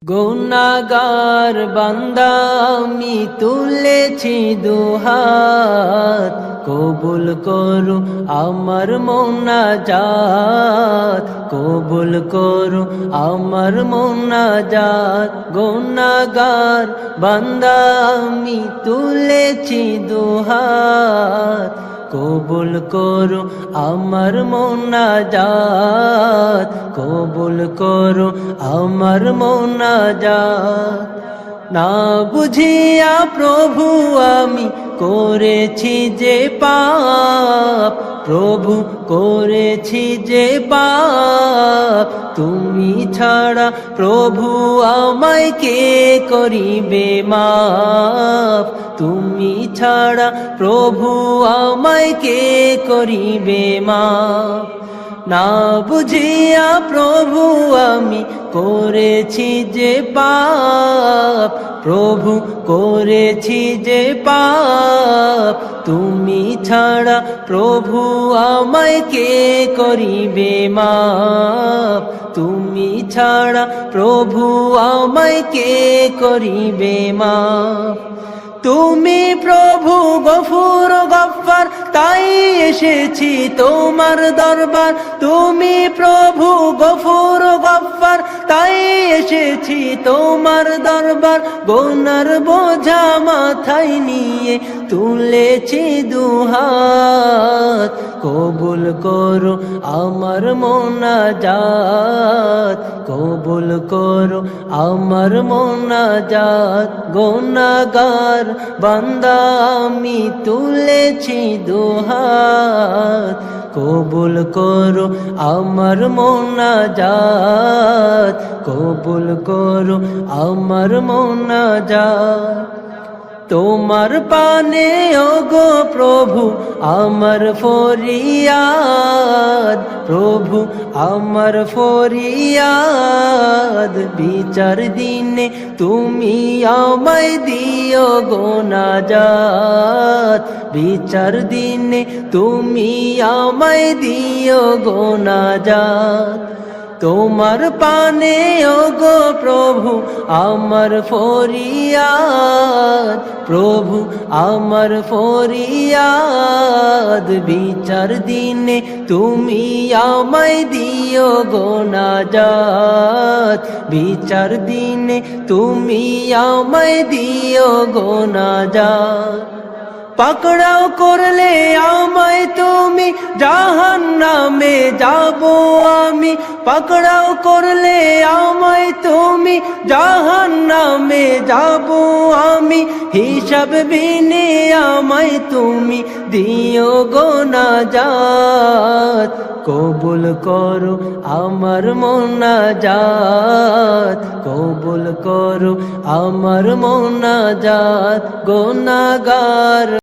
গুনাহগার বান্দা আমি তুলেছি দুহাত, কবুল করো আমার মোনাজাত, কবুল করো আমার মোনাজাত। গুনাহগার বান্দা আমি তুলেছি দুহাত, কবুল করো আমার মোনাজাত, কবুল করো আমার মোনাজাত। না বুঝিয়া প্রভু আমি করেছি যে পাপ, প্রভু করেছি যে পাপ, তুমি ছাড়া প্রভু আমায় কে করিবে মাপ, তুমি ছাড়া প্রভু আমায় কে করিবে মাপ। না বুঝিয়া প্রভু আমি করেছি যে পাপ, প্রভু করেছি যে পাপ, তুমি ছাড়া প্রভু আমায় কে করিবে মাপ, তুমি ছাড়া প্রভু আমায় কে করিবে মাপ। তুমি প্রভু গফুর গফ্ফার, তাই এসেছি তোমার দরবার। তুমি প্রভু গফুর গফ্ফার, তাই এসেছি তোমার দরবার। গুনার বোঝা মাথায় নিয়ে তুলেছি দুহাত, কবুল করো আমার মোনাজাত, কবুল করো আমার মোনাজাত। গুনাহগার বান্দা আমি তুলেছি দুহাত, কবুল করো আমার মোনাজাত, কবুল করো আমার মোনাজাত। তোমার পানে ওগো প্রভু আমার ফরিয়াদ, প্রভু আমার ফরিয়াদ। বিচার দিনে তুমি আমায় দিও গো নাজাত, বিচার দিনে তুমি আমায় দিও গো নাজাত। তোমার পানে ওগো প্রভু আমার ফরিয়াদ, প্রভু আমার ফরিয়াদ। বিচার দিনে তুমি আমায় দিও গো নাজাত, বিচার দিনে তুমি আমায় দিও গো নাজাত। পাকড়াও করলে আমায় তুমি জাহান্নামে যাব আমি, পাকড়াও করলে আমায় তুমি জাহান্নামে যাব আমি। হিসাব বিনে আমায় তুমি দিও গো নাজাত, কবুল করো আমার মোনাজাত, কবুল করো আমার মোনাজাত। গুনাহগার